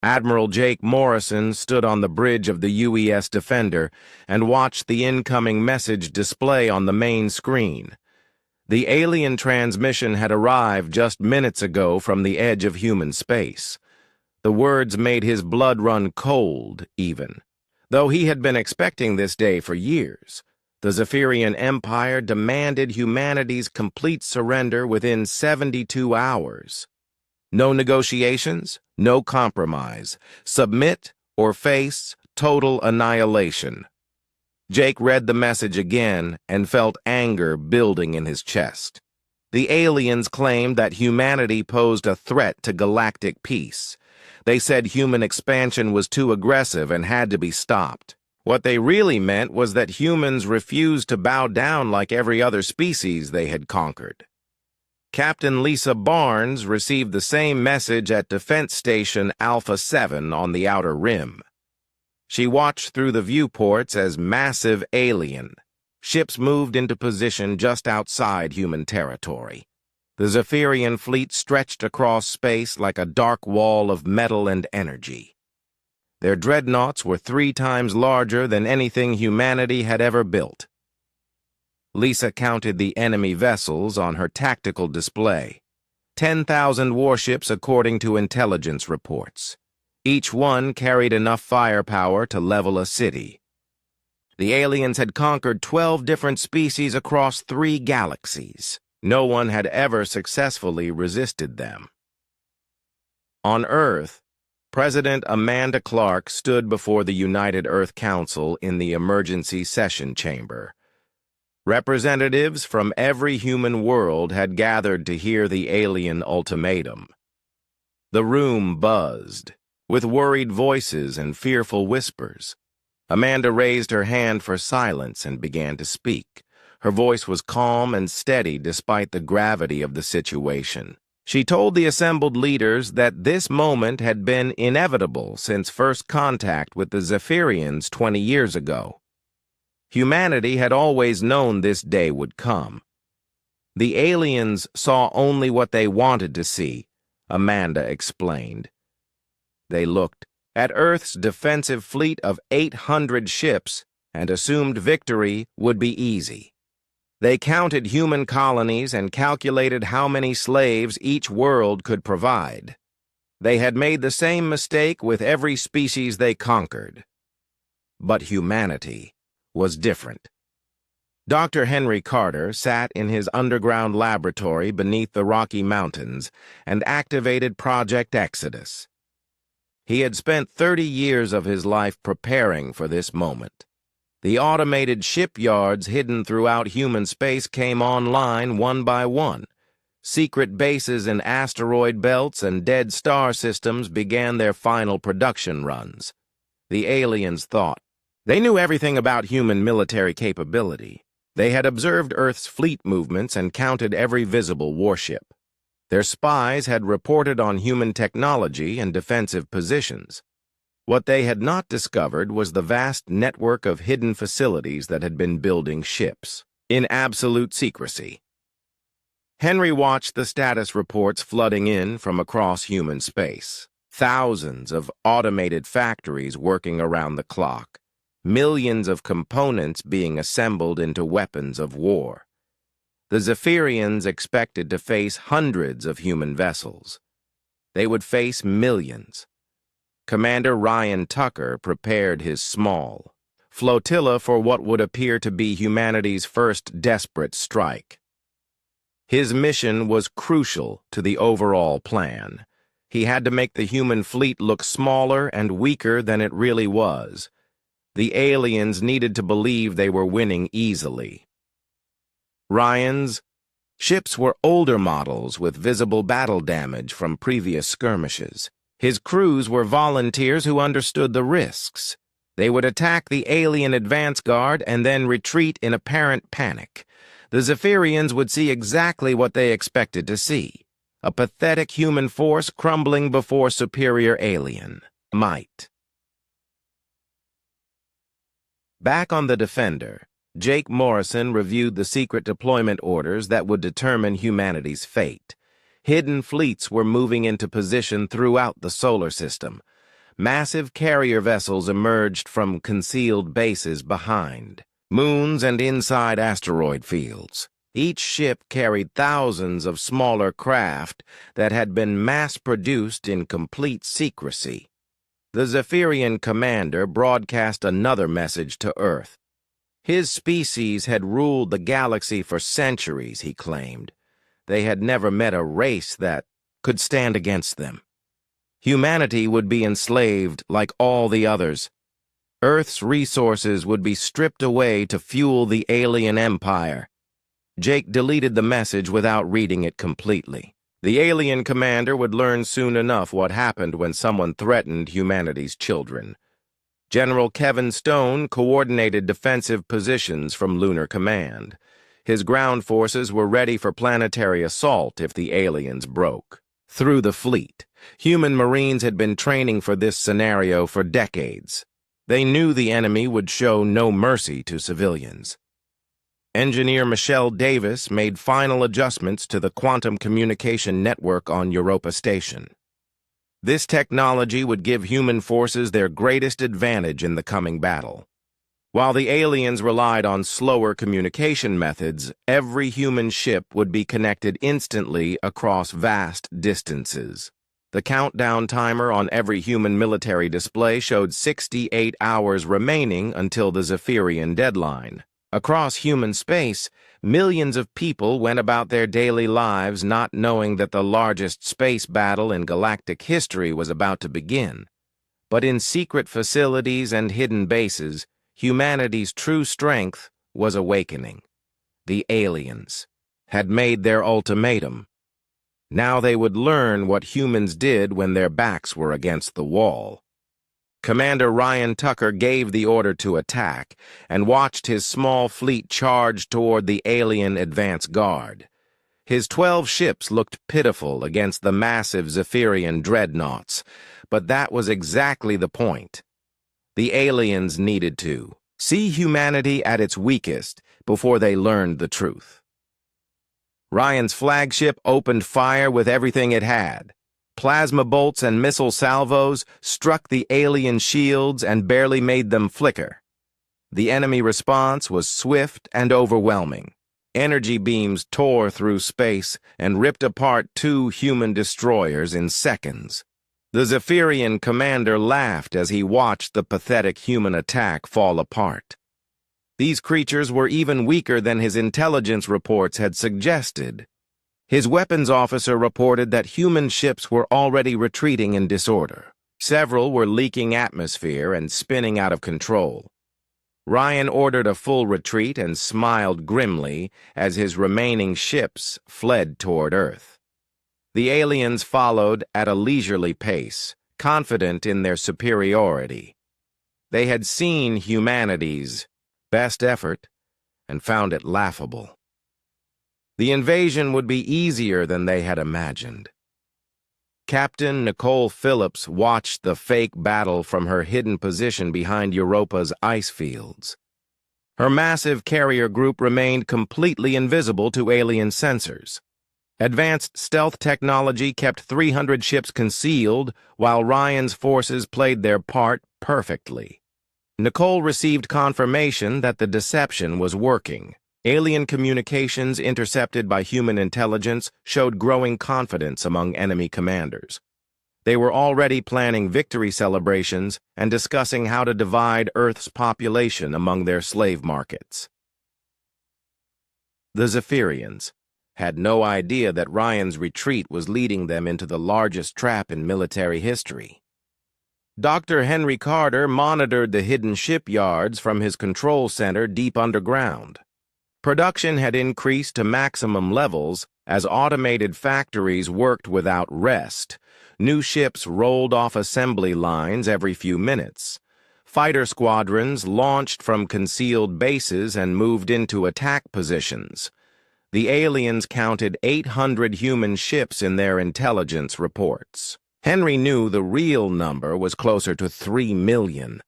Admiral Jake Morrison stood on the bridge of the UES Defender and watched the incoming message display on the main screen. The alien transmission had arrived just minutes ago from the edge of human space. The words made his blood run cold, even. Though he had been expecting this day for years, the Zephyrian Empire demanded humanity's complete surrender within 72 hours. No negotiations, no compromise. Submit or face total annihilation. Jake read the message again and felt anger building in his chest. The aliens claimed that humanity posed a threat to galactic peace. They said human expansion was too aggressive and had to be stopped. What they really meant was that humans refused to bow down like every other species they had conquered. Captain Lisa Barnes received the same message at Defense Station Alpha 7 on the Outer Rim. She watched through the viewports as massive alien. Ships moved into position just outside human territory. The Zephyrian fleet stretched across space like a dark wall of metal and energy. Their dreadnoughts were 3 times larger than anything humanity had ever built. Lisa counted the enemy vessels on her tactical display. 10,000 warships according to intelligence reports. Each one carried enough firepower to level a city. The aliens had conquered 12 different species across 3 galaxies. No one had ever successfully resisted them. On Earth, President Amanda Clark stood before the United Earth Council in the emergency session chamber. Representatives from every human world had gathered to hear the alien ultimatum. The room buzzed, with worried voices and fearful whispers. Amanda raised her hand for silence and began to speak. Her voice was calm and steady despite the gravity of the situation. She told the assembled leaders that this moment had been inevitable since first contact with the Zephyrians 20 years ago. Humanity had always known this day would come. The aliens saw only what they wanted to see, Amanda explained. They looked at Earth's defensive fleet of 800 ships and assumed victory would be easy. They counted human colonies and calculated how many slaves each world could provide. They had made the same mistake with every species they conquered. But humanity was different. Dr. Henry Carter sat in his underground laboratory beneath the Rocky Mountains and activated Project Exodus. He had spent 30 years of his life preparing for this moment. The automated shipyards hidden throughout human space came online one by one. Secret bases in asteroid belts and dead star systems began their final production runs. The aliens thought. They knew everything about human military capability. They had observed Earth's fleet movements and counted every visible warship. Their spies had reported on human technology and defensive positions. What they had not discovered was the vast network of hidden facilities that had been building ships, in absolute secrecy. Henry watched the status reports flooding in from across human space. Thousands of automated factories working around the clock. Millions of components being assembled into weapons of war. The Zephyrians expected to face hundreds of human vessels. They would face millions. Commander Ryan Tucker prepared his small flotilla for what would appear to be humanity's first desperate strike. His mission was crucial to the overall plan. He had to make the human fleet look smaller and weaker than it really was. The aliens needed to believe they were winning easily. Ryan's ships were older models with visible battle damage from previous skirmishes. His crews were volunteers who understood the risks. They would attack the alien advance guard and then retreat in apparent panic. The Zephyrians would see exactly what they expected to see. A pathetic human force crumbling before superior alien might. Back on the Defender, Jake Morrison reviewed the secret deployment orders that would determine humanity's fate. Hidden fleets were moving into position throughout the solar system. Massive carrier vessels emerged from concealed bases behind moons and inside asteroid fields. Each ship carried thousands of smaller craft that had been mass-produced in complete secrecy. The Zephyrian commander broadcast another message to Earth. His species had ruled the galaxy for centuries, he claimed. They had never met a race that could stand against them. Humanity would be enslaved like all the others. Earth's resources would be stripped away to fuel the alien empire. Jake deleted the message without reading it completely. The alien commander would learn soon enough what happened when someone threatened humanity's children. General Kevin Stone coordinated defensive positions from Lunar Command. His ground forces were ready for planetary assault if the aliens broke. Through the fleet, human Marines had been training for this scenario for decades. They knew the enemy would show no mercy to civilians. Engineer Michelle Davis made final adjustments to the quantum communication network on Europa Station. This technology would give human forces their greatest advantage in the coming battle. While the aliens relied on slower communication methods, every human ship would be connected instantly across vast distances. The countdown timer on every human military display showed 68 hours remaining until the Zephyrian deadline. Across human space, millions of people went about their daily lives not knowing that the largest space battle in galactic history was about to begin. But in secret facilities and hidden bases, humanity's true strength was awakening. The aliens had made their ultimatum. Now they would learn what humans did when their backs were against the wall. Commander Ryan Tucker gave the order to attack and watched his small fleet charge toward the alien advance guard. His 12 ships looked pitiful against the massive Zephyrian dreadnoughts, but that was exactly the point. The aliens needed to see humanity at its weakest before they learned the truth. Ryan's flagship opened fire with everything it had. Plasma bolts and missile salvos struck the alien shields and barely made them flicker. The enemy response was swift and overwhelming. Energy beams tore through space and ripped apart 2 human destroyers in seconds. The Zephyrian commander laughed as he watched the pathetic human attack fall apart. These creatures were even weaker than his intelligence reports had suggested. His weapons officer reported that human ships were already retreating in disorder. Several were leaking atmosphere and spinning out of control. Ryan ordered a full retreat and smiled grimly as his remaining ships fled toward Earth. The aliens followed at a leisurely pace, confident in their superiority. They had seen humanity's best effort and found it laughable. The invasion would be easier than they had imagined. Captain Nicole Phillips watched the fake battle from her hidden position behind Europa's ice fields. Her massive carrier group remained completely invisible to alien sensors. Advanced stealth technology kept 300 ships concealed, while Ryan's forces played their part perfectly. Nicole received confirmation that the deception was working. Alien communications intercepted by human intelligence showed growing confidence among enemy commanders. They were already planning victory celebrations and discussing how to divide Earth's population among their slave markets. The Zephyrians had no idea that Ryan's retreat was leading them into the largest trap in military history. Dr. Henry Carter monitored the hidden shipyards from his control center deep underground. Production had increased to maximum levels as automated factories worked without rest. New ships rolled off assembly lines every few minutes. Fighter squadrons launched from concealed bases and moved into attack positions. The aliens counted 800 human ships in their intelligence reports. Henry knew the real number was closer to 3 million.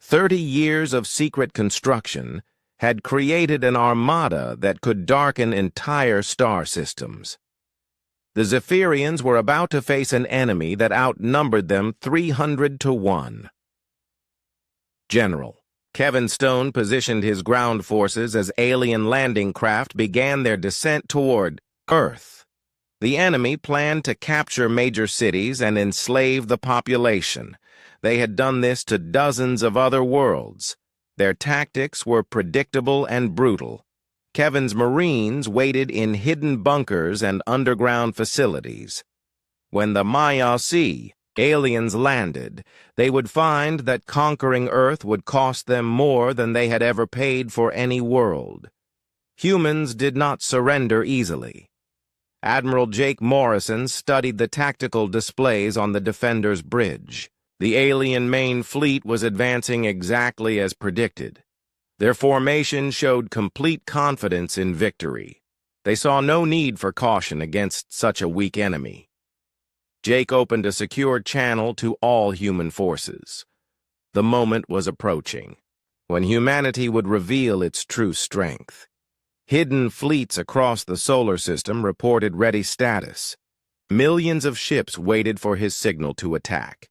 30 years of secret construction had created an armada that could darken entire star systems. The Zephyrians were about to face an enemy that outnumbered them 300-1. General Kevin Stone positioned his ground forces as alien landing craft began their descent toward Earth. The enemy planned to capture major cities and enslave the population. They had done this to dozens of other worlds. Their tactics were predictable and brutal. Kevin's Marines waited in hidden bunkers and underground facilities. When the Maya-C aliens landed, they would find that conquering Earth would cost them more than they had ever paid for any world. Humans did not surrender easily. Admiral Jake Morrison studied the tactical displays on the Defender's bridge. The alien main fleet was advancing exactly as predicted. Their formation showed complete confidence in victory. They saw no need for caution against such a weak enemy. Jake opened a secure channel to all human forces. The moment was approaching, when humanity would reveal its true strength. Hidden fleets across the solar system reported ready status. Millions of ships waited for his signal to attack.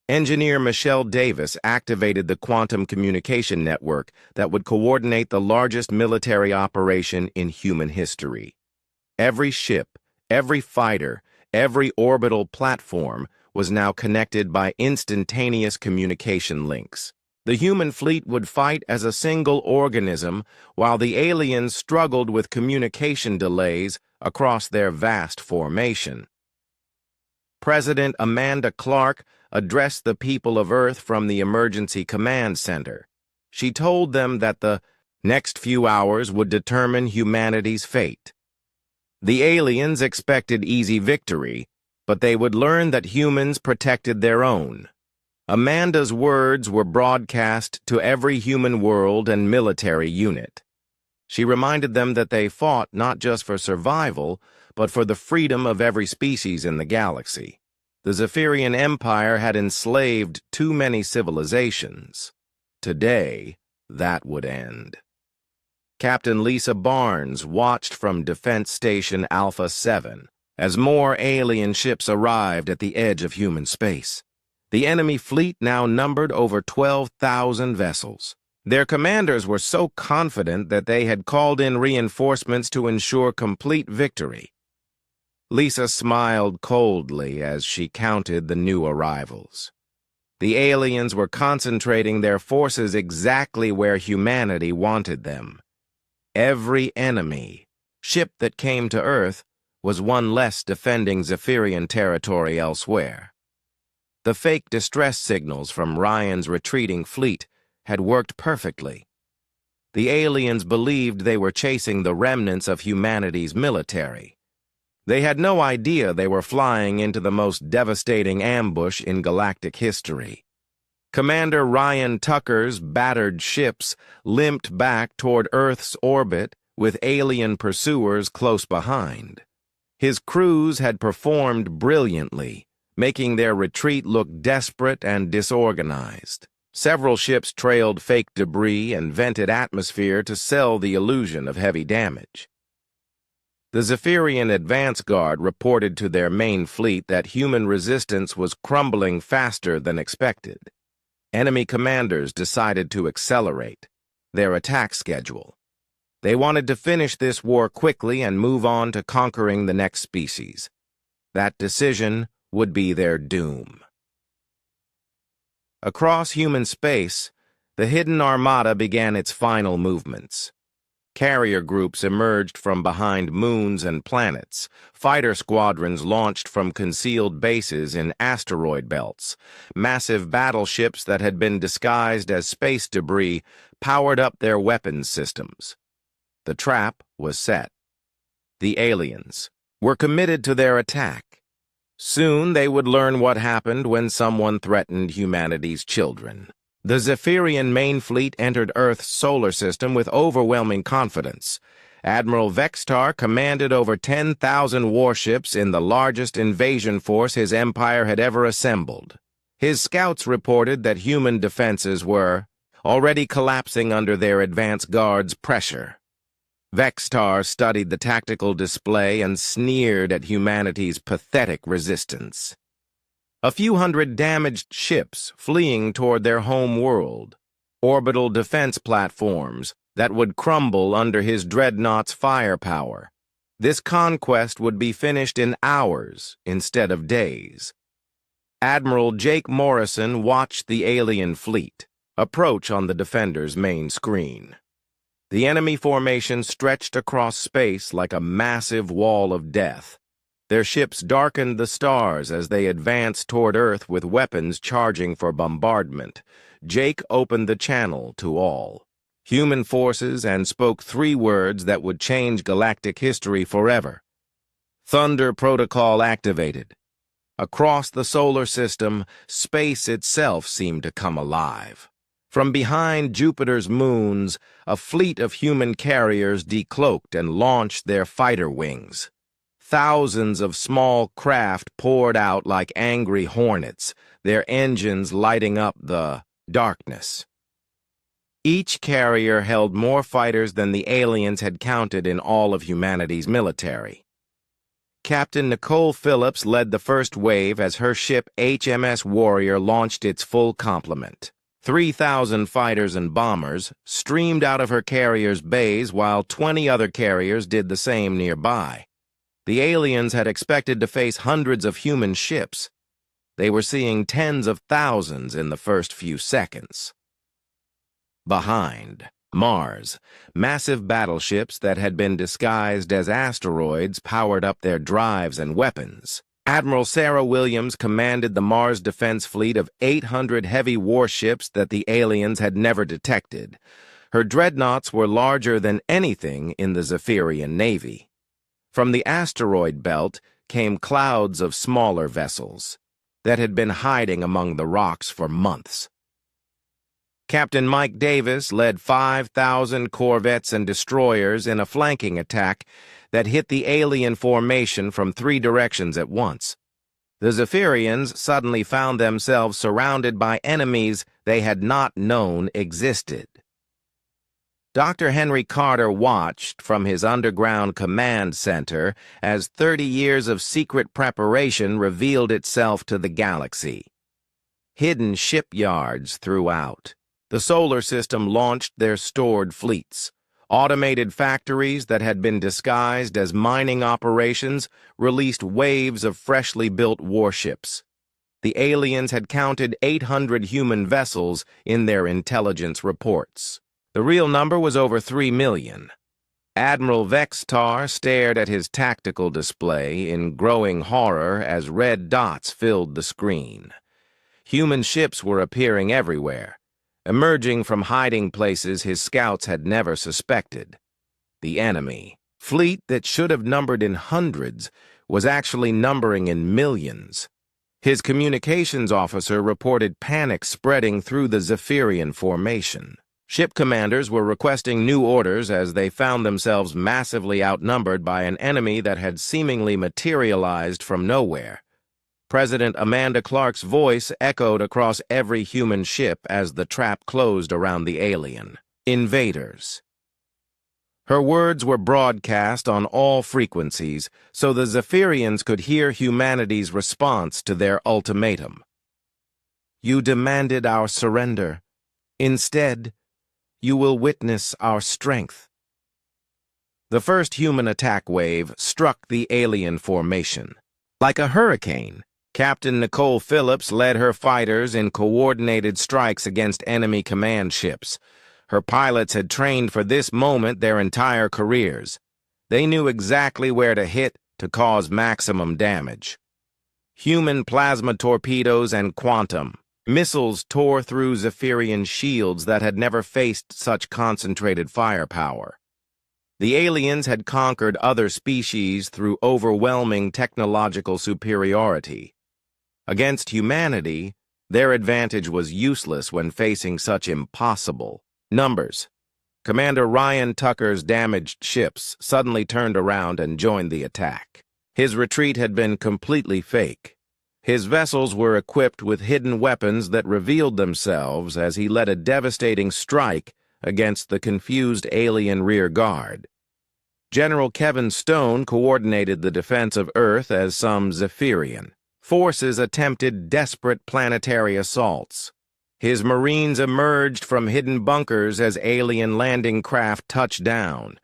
Engineer Michelle Davis activated the quantum communication network that would coordinate the largest military operation in human history. Every ship, every fighter, every orbital platform was now connected by instantaneous communication links. The human fleet would fight as a single organism while the aliens struggled with communication delays across their vast formation. President Amanda Clark addressed the people of Earth from the Emergency Command Center. She told them that the next few hours would determine humanity's fate. The aliens expected easy victory, but they would learn that humans protected their own. Amanda's words were broadcast to every human world and military unit. She reminded them that they fought not just for survival, but for the freedom of every species in the galaxy. The Zephyrian Empire had enslaved too many civilizations. Today, that would end. Captain Lisa Barnes watched from Defense Station Alpha 7 as more alien ships arrived at the edge of human space. The enemy fleet now numbered over 12,000 vessels. Their commanders were so confident that they had called in reinforcements to ensure complete victory. Lisa smiled coldly as she counted the new arrivals. The aliens were concentrating their forces exactly where humanity wanted them. Every enemy ship that came to Earth was one less defending Zephyrian territory elsewhere. The fake distress signals from Ryan's retreating fleet had worked perfectly. The aliens believed they were chasing the remnants of humanity's military. They had no idea they were flying into the most devastating ambush in galactic history. Commander Ryan Tucker's battered ships limped back toward Earth's orbit with alien pursuers close behind. His crews had performed brilliantly, making their retreat look desperate and disorganized. Several ships trailed fake debris and vented atmosphere to sell the illusion of heavy damage. The Zephyrian advance guard reported to their main fleet that human resistance was crumbling faster than expected. Enemy commanders decided to accelerate their attack schedule. They wanted to finish this war quickly and move on to conquering the next species. That decision would be their doom. Across human space, the hidden Armada began its final movements. Carrier groups emerged from behind moons and planets. Fighter squadrons launched from concealed bases in asteroid belts. Massive battleships that had been disguised as space debris powered up their weapons systems. The trap was set. The aliens were committed to their attack. Soon they would learn what happened when someone threatened humanity's children. The Zephyrian main fleet entered Earth's solar system with overwhelming confidence. Admiral Vextar commanded over 10,000 warships in the largest invasion force his empire had ever assembled. His scouts reported that human defenses were already collapsing under their advance guard's pressure. Vextar studied the tactical display and sneered at humanity's pathetic resistance. A few hundred damaged ships fleeing toward their home world, orbital defense platforms that would crumble under his dreadnought's firepower. This conquest would be finished in hours instead of days. Admiral Jake Morrison watched the alien fleet approach on the Defender's main screen. The enemy formation stretched across space like a massive wall of death. Their ships darkened the stars as they advanced toward Earth with weapons charging for bombardment. Jake opened the channel to all human forces and spoke 3 words that would change galactic history forever. Thunder Protocol activated. Across the solar system, space itself seemed to come alive. From behind Jupiter's moons, a fleet of human carriers decloaked and launched their fighter wings. Thousands of small craft poured out like angry hornets, their engines lighting up the darkness. Each carrier held more fighters than the aliens had counted in all of humanity's military. Captain Nicole Phillips led the first wave as her ship HMS Warrior launched its full complement. 3,000 fighters and bombers streamed out of her carrier's bays while 20 other carriers did the same nearby. The aliens had expected to face hundreds of human ships. They were seeing tens of thousands in the first few seconds. Behind, Mars, massive battleships that had been disguised as asteroids powered up their drives and weapons. Admiral Sarah Williams commanded the Mars defense fleet of 800 heavy warships that the aliens had never detected. Her dreadnoughts were larger than anything in the Zephyrian Navy. From the asteroid belt came clouds of smaller vessels that had been hiding among the rocks for months. Captain Mike Davis led 5,000 corvettes and destroyers in a flanking attack that hit the alien formation from 3 directions at once. The Zephyrians suddenly found themselves surrounded by enemies they had not known existed. Dr. Henry Carter watched from his underground command center as 30 years of secret preparation revealed itself to the galaxy. Hidden shipyards throughout. The solar system launched their stored fleets. Automated factories that had been disguised as mining operations released waves of freshly built warships. The aliens had counted 800 human vessels in their intelligence reports. The real number was over 3 million. Admiral Vextar stared at his tactical display in growing horror as red dots filled the screen. Human ships were appearing everywhere, emerging from hiding places his scouts had never suspected. The enemy, fleet that should have numbered in hundreds, was actually numbering in millions. His communications officer reported panic spreading through the Zephyrian formation. Ship commanders were requesting new orders as they found themselves massively outnumbered by an enemy that had seemingly materialized from nowhere. President Amanda Clark's voice echoed across every human ship as the trap closed around the alien. Invaders. Her words were broadcast on all frequencies, so the Zephyrians could hear humanity's response to their ultimatum. You demanded our surrender. Instead, you will witness our strength. The first human attack wave struck the alien formation. Like a hurricane, Captain Nicole Phillips led her fighters in coordinated strikes against enemy command ships. Her pilots had trained for this moment their entire careers. They knew exactly where to hit to cause maximum damage. Human plasma torpedoes and quantum missiles tore through Zephyrian shields that had never faced such concentrated firepower. The aliens had conquered other species through overwhelming technological superiority. Against humanity, their advantage was useless when facing such impossible numbers. Commander Ryan Tucker's damaged ships suddenly turned around and joined the attack. His retreat had been completely fake. His vessels were equipped with hidden weapons that revealed themselves as he led a devastating strike against the confused alien rear guard. General Kevin Stone coordinated the defense of Earth as some Zephyrian forces attempted desperate planetary assaults. His Marines emerged from hidden bunkers as alien landing craft touched down.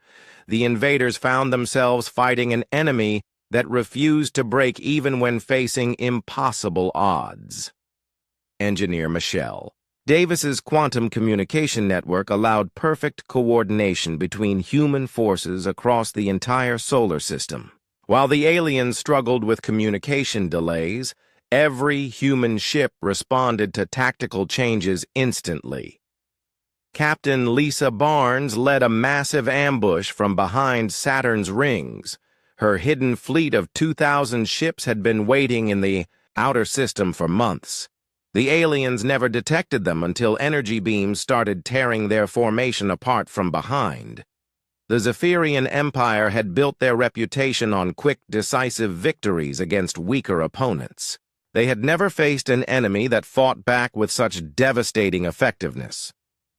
The invaders found themselves fighting an enemy that refused to break even when facing impossible odds. Engineer Michelle. Davis's quantum communication network allowed perfect coordination between human forces across the entire solar system. While the aliens struggled with communication delays, every human ship responded to tactical changes instantly. Captain Lisa Barnes led a massive ambush from behind Saturn's rings. Her hidden fleet of 2,000 ships had been waiting in the outer system for months. The aliens never detected them until energy beams started tearing their formation apart from behind. The Zephyrian Empire had built their reputation on quick, decisive victories against weaker opponents. They had never faced an enemy that fought back with such devastating effectiveness.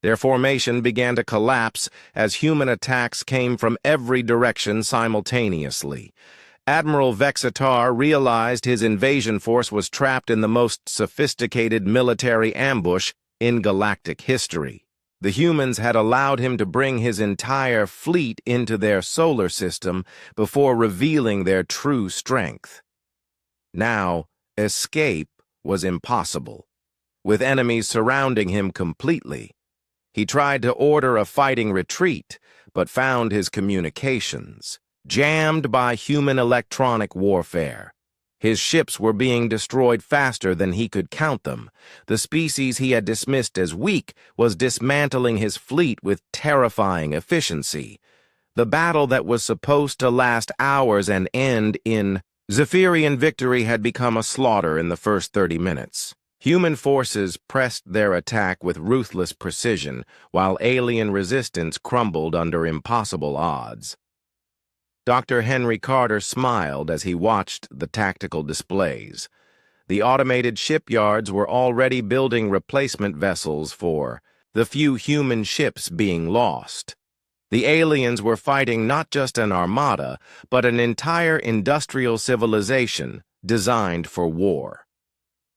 Their formation began to collapse as human attacks came from every direction simultaneously. Admiral Vexitar realized his invasion force was trapped in the most sophisticated military ambush in galactic history. The humans had allowed him to bring his entire fleet into their solar system before revealing their true strength. Now, escape was impossible. With enemies surrounding him completely, he tried to order a fighting retreat, but found his communications jammed by human electronic warfare. His ships were being destroyed faster than he could count them. The species he had dismissed as weak was dismantling his fleet with terrifying efficiency. The battle that was supposed to last hours and end in Zephyrian victory had become a slaughter in the first 30 minutes. Human forces pressed their attack with ruthless precision, while alien resistance crumbled under impossible odds. Dr. Henry Carter smiled as he watched the tactical displays. The automated shipyards were already building replacement vessels for the few human ships being lost. The aliens were fighting not just an armada, but an entire industrial civilization designed for war.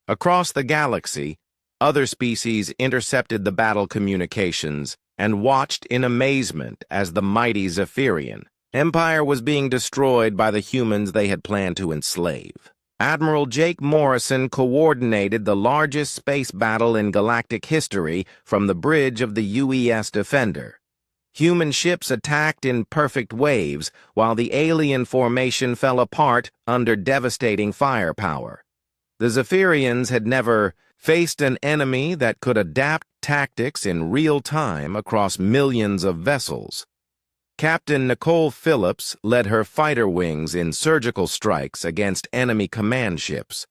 Across the galaxy, other species intercepted the battle communications and watched in amazement as the mighty Zephyrian Empire was being destroyed by the humans they had planned to enslave. Admiral Jake Morrison coordinated the largest space battle in galactic history from the bridge of the UES Defender. Human ships attacked in perfect waves, while the alien formation fell apart under devastating firepower. The Zephyrians had never faced an enemy that could adapt tactics in real time across millions of vessels. Captain Nicole Phillips led her fighter wings in surgical strikes against enemy command ships.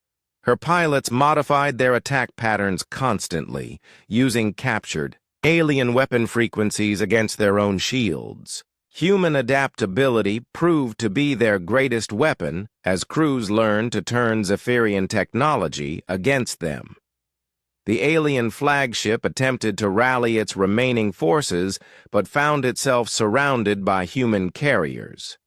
Her pilots modified their attack patterns constantly, using captured alien weapon frequencies against their own shields. Human adaptability proved to be their greatest weapon as crews learned to turn Zephyrian technology against them. The alien flagship attempted to rally its remaining forces, but found itself surrounded by human carriers.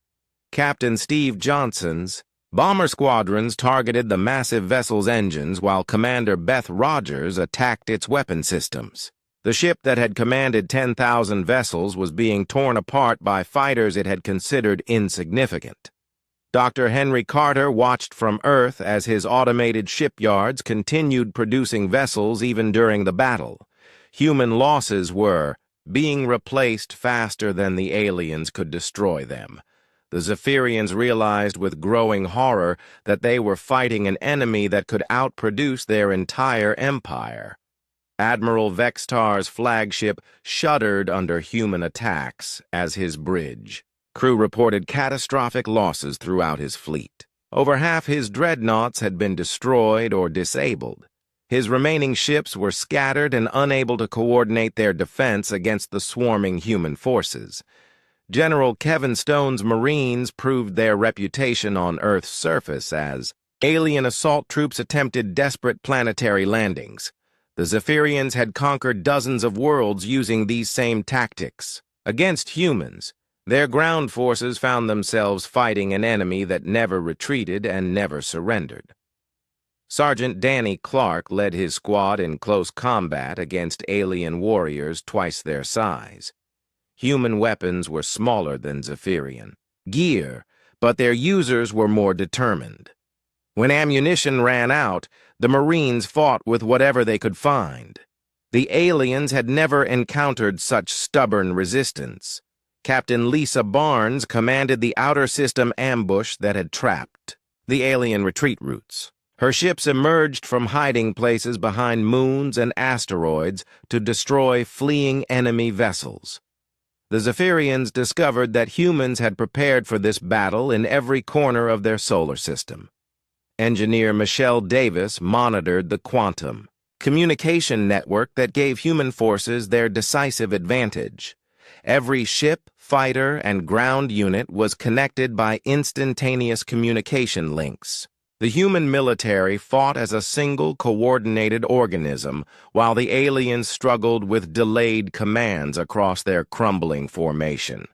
Captain Steve Johnson's bomber squadrons targeted the massive vessel's engines while Commander Beth Rogers attacked its weapon systems. The ship that had commanded 10,000 vessels was being torn apart by fighters it had considered insignificant. Dr. Henry Carter watched from Earth as his automated shipyards continued producing vessels even during the battle. Human losses were being replaced faster than the aliens could destroy them. The Zephyrians realized with growing horror that they were fighting an enemy that could outproduce their entire empire. Admiral Vexitar's flagship shuddered under human attacks as his bridge. Crew reported catastrophic losses throughout his fleet. Over half his dreadnoughts had been destroyed or disabled. His remaining ships were scattered and unable to coordinate their defense against the swarming human forces. General Kevin Stone's Marines proved their reputation on Earth's surface as alien assault troops attempted desperate planetary landings. The Zephyrians had conquered dozens of worlds using these same tactics. Against humans, Their ground forces found themselves fighting an enemy that never retreated and never surrendered. Sergeant Danny Clark led his squad in close combat against alien warriors twice their size. Human weapons were smaller than Zephyrian gear, but their users were more determined. When ammunition ran out, the Marines fought with whatever they could find. The aliens had never encountered such stubborn resistance. Captain Lisa Barnes commanded the outer system ambush that had trapped the alien retreat routes. Her ships emerged from hiding places behind moons and asteroids to destroy fleeing enemy vessels. The Zephyrians discovered that humans had prepared for this battle in every corner of their solar system. Engineer Michelle Davis monitored the quantum communication network that gave human forces their decisive advantage. Every ship, fighter, and ground unit was connected by instantaneous communication links. The human military fought as a single coordinated organism, while the aliens struggled with delayed commands across their crumbling formation.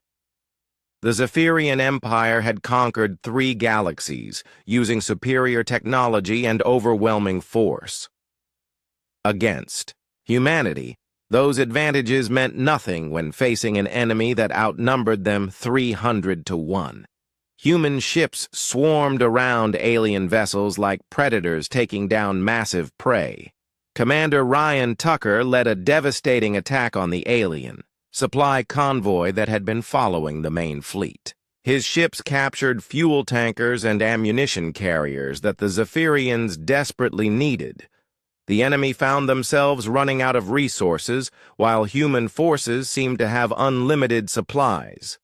The Zephyrian Empire had conquered 3 galaxies, using superior technology and overwhelming force. Against humanity, those advantages meant nothing when facing an enemy that outnumbered them 300 to 1. Human ships swarmed around alien vessels like predators taking down massive prey. Commander Ryan Tucker led a devastating attack on the alien supply convoy that had been following the main fleet. His ships captured fuel tankers and ammunition carriers that the Zephyrians desperately needed. The enemy found themselves running out of resources, while human forces seemed to have unlimited supplies.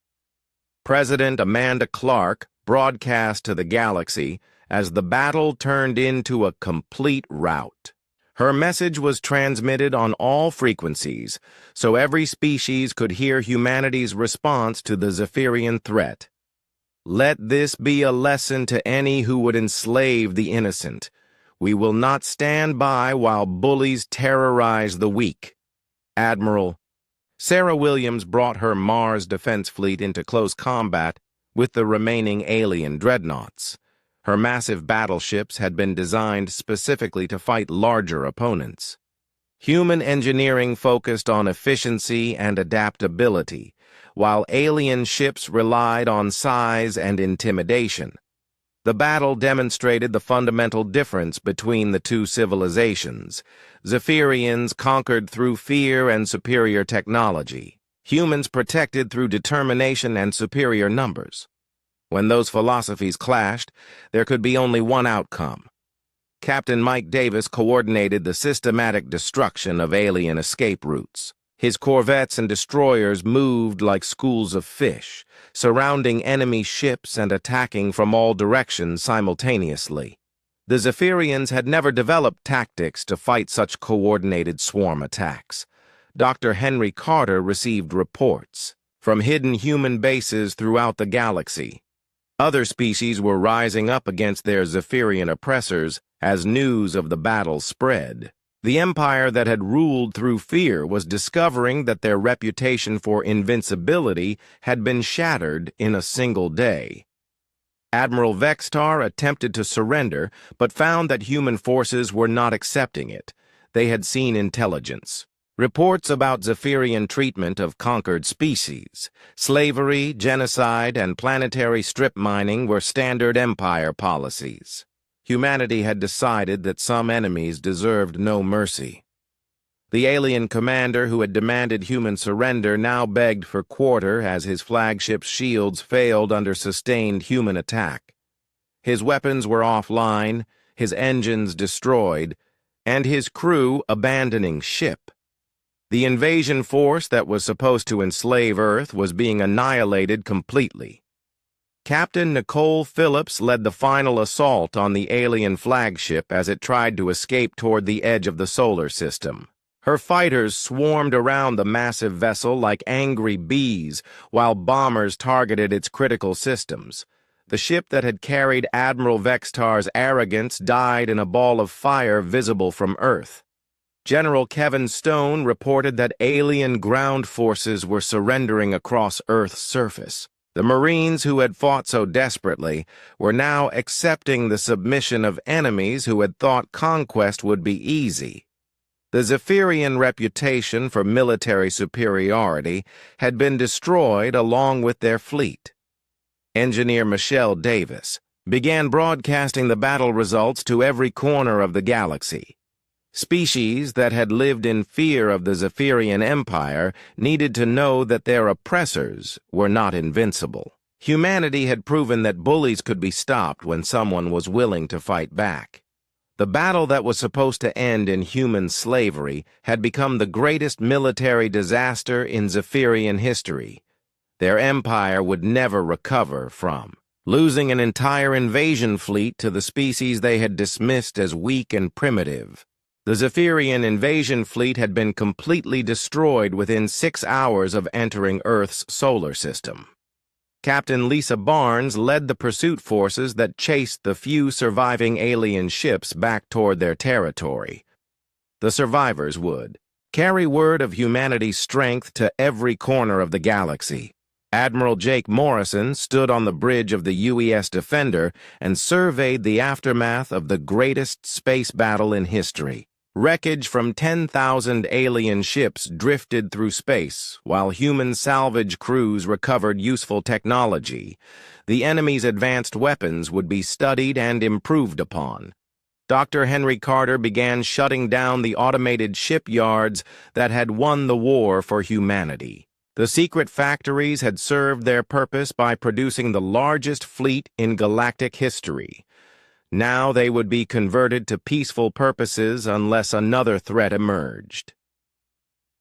President Amanda Clark broadcast to the galaxy as the battle turned into a complete rout. Her message was transmitted on all frequencies, so every species could hear humanity's response to the Zephyrian threat. Let this be a lesson to any who would enslave the innocent. We will not stand by while bullies terrorize the weak. Admiral Sarah Williams brought her Mars Defense Fleet into close combat with the remaining alien dreadnoughts. Her massive battleships had been designed specifically to fight larger opponents. Human engineering focused on efficiency and adaptability, while alien ships relied on size and intimidation. The battle demonstrated the fundamental difference between the two civilizations. Zephyrians conquered through fear and superior technology. Humans protected through determination and superior numbers. When those philosophies clashed, there could be only one outcome. Captain Mike Davis coordinated the systematic destruction of alien escape routes. His corvettes and destroyers moved like schools of fish, surrounding enemy ships and attacking from all directions simultaneously. The Zephyrians had never developed tactics to fight such coordinated swarm attacks. Dr. Henry Carter received reports from hidden human bases throughout the galaxy. Other species were rising up against their Zephyrian oppressors as news of the battle spread. The empire that had ruled through fear was discovering that their reputation for invincibility had been shattered in a single day. Admiral Vextar attempted to surrender, but found that human forces were not accepting it. They had seen intelligence. Reports about Zephyrian treatment of conquered species, slavery, genocide, and planetary strip mining were standard empire policies. Humanity had decided that some enemies deserved no mercy. The alien commander who had demanded human surrender now begged for quarter as his flagship's shields failed under sustained human attack. His weapons were offline, his engines destroyed, and his crew abandoning ship. The invasion force that was supposed to enslave Earth was being annihilated completely. Captain Nicole Phillips led the final assault on the alien flagship as it tried to escape toward the edge of the solar system. Her fighters swarmed around the massive vessel like angry bees, while bombers targeted its critical systems. The ship that had carried Admiral Vextar's arrogance died in a ball of fire visible from Earth. General Kevin Stone reported that alien ground forces were surrendering across Earth's surface. The Marines who had fought so desperately were now accepting the submission of enemies who had thought conquest would be easy. The Zephyrian reputation for military superiority had been destroyed along with their fleet. Engineer Michelle Davis began broadcasting the battle results to every corner of the galaxy. Species that had lived in fear of the Zephyrian Empire needed to know that their oppressors were not invincible. Humanity had proven that bullies could be stopped when someone was willing to fight back. The battle that was supposed to end in human slavery had become the greatest military disaster in Zephyrian history. Their empire would never recover from. Losing an entire invasion fleet to the species they had dismissed as weak and primitive. The Zephyrian invasion fleet had been completely destroyed within 6 hours of entering Earth's solar system. Captain Lisa Barnes led the pursuit forces that chased the few surviving alien ships back toward their territory. The survivors would carry word of humanity's strength to every corner of the galaxy. Admiral Jake Morrison stood on the bridge of the UES Defender and surveyed the aftermath of the greatest space battle in history. Wreckage from 10,000 alien ships drifted through space, while human salvage crews recovered useful technology. The enemy's advanced weapons would be studied and improved upon. Dr. Henry Carter began shutting down the automated shipyards that had won the war for humanity. The secret factories had served their purpose by producing the largest fleet in galactic history. Now they would be converted to peaceful purposes unless another threat emerged.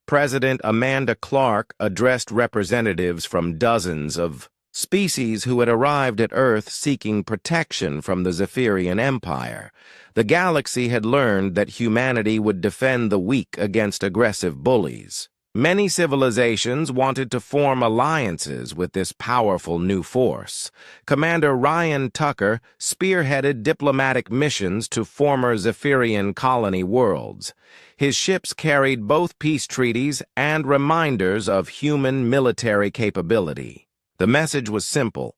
President Amanda Clark addressed representatives from dozens of species who had arrived at Earth seeking protection from the Zephyrian Empire. The galaxy had learned that humanity would defend the weak against aggressive bullies. Many civilizations wanted to form alliances with this powerful new force. Commander Ryan Tucker spearheaded diplomatic missions to former Zephyrian colony worlds. His ships carried both peace treaties and reminders of human military capability. The message was simple.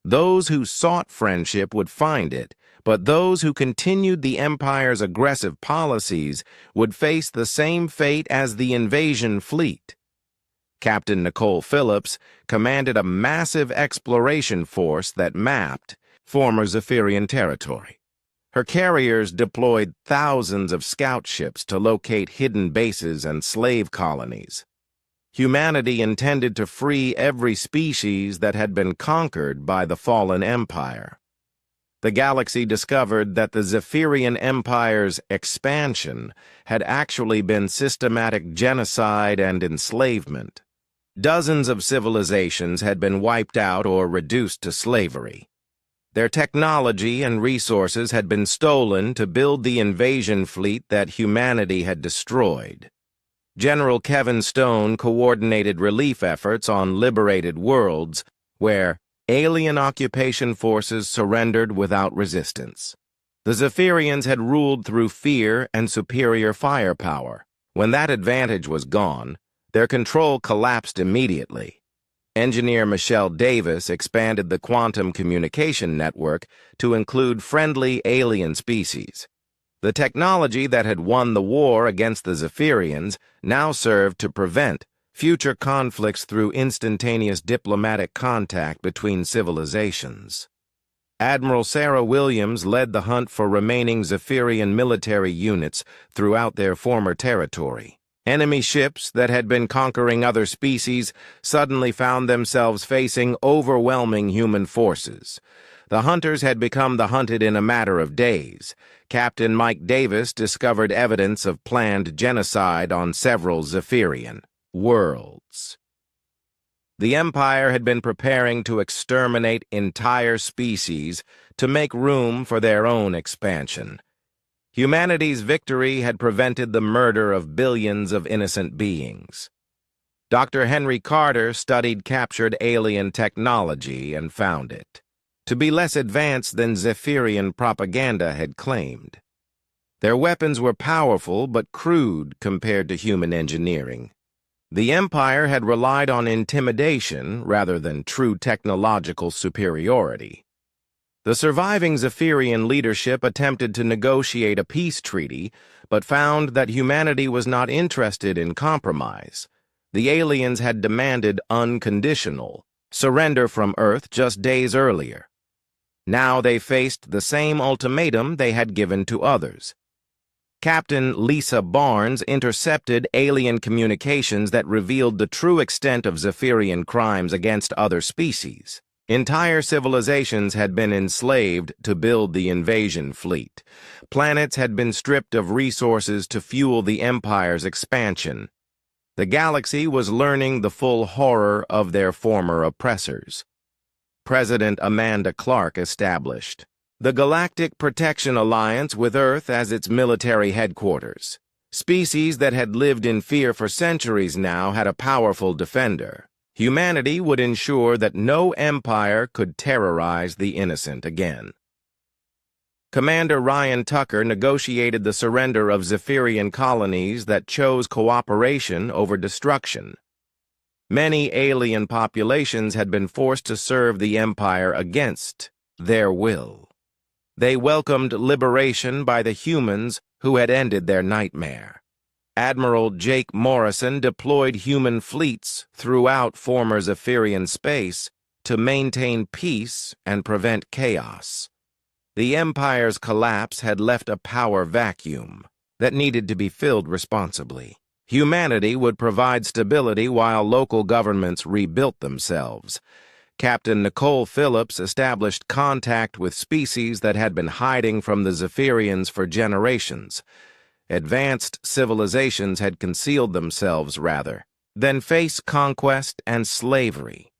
Those who sought friendship would find it, but those who continued the Empire's aggressive policies would face the same fate as the invasion fleet. Captain Nicole Phillips commanded a massive exploration force that mapped former Zephyrian territory. Her carriers deployed thousands of scout ships to locate hidden bases and slave colonies. Humanity intended to free every species that had been conquered by the fallen empire. The galaxy discovered that the Zephyrian Empire's expansion had actually been systematic genocide and enslavement. Dozens of civilizations had been wiped out or reduced to slavery. Their technology and resources had been stolen to build the invasion fleet that humanity had destroyed. General Kevin Stone coordinated relief efforts on liberated worlds where alien occupation forces surrendered without resistance. The Zephyrians had ruled through fear and superior firepower. When that advantage was gone, their control collapsed immediately. Engineer Michelle Davis expanded the quantum communication network to include friendly alien species. The technology that had won the war against the Zephyrians now served to prevent future conflicts through instantaneous diplomatic contact between civilizations. Admiral Sarah Williams led the hunt for remaining Zephyrian military units throughout their former territory. Enemy ships that had been conquering other species suddenly found themselves facing overwhelming human forces. The hunters had become the hunted in a matter of days. Captain Mike Davis discovered evidence of planned genocide on several Zephyrian worlds. The Empire had been preparing to exterminate entire species to make room for their own expansion. Humanity's victory had prevented the murder of billions of innocent beings. Dr. Henry Carter studied captured alien technology and found it to be less advanced than Zephyrian propaganda had claimed. Their weapons were powerful but crude compared to human engineering. The Empire had relied on intimidation rather than true technological superiority. The surviving Zephyrian leadership attempted to negotiate a peace treaty, but found that humanity was not interested in compromise. The aliens had demanded unconditional surrender from Earth just days earlier. Now they faced the same ultimatum they had given to others. Captain Lisa Barnes intercepted alien communications that revealed the true extent of Zephyrian crimes against other species. Entire civilizations had been enslaved to build the invasion fleet. Planets had been stripped of resources to fuel the Empire's expansion. The galaxy was learning the full horror of their former oppressors. President Amanda Clark established the Galactic Protection Alliance with Earth as its military headquarters. Species that had lived in fear for centuries now had a powerful defender. Humanity would ensure that no empire could terrorize the innocent again. Commander Ryan Tucker negotiated the surrender of Zephyrian colonies that chose cooperation over destruction. Many alien populations had been forced to serve the Empire against their will. They welcomed liberation by the humans who had ended their nightmare. Admiral Jake Morrison deployed human fleets throughout former Zephyrian space to maintain peace and prevent chaos. The Empire's collapse had left a power vacuum that needed to be filled responsibly. Humanity would provide stability while local governments rebuilt themselves. Captain Nicole Phillips established contact with species that had been hiding from the Zephyrians for generations. Advanced civilizations had concealed themselves rather than face conquest and slavery.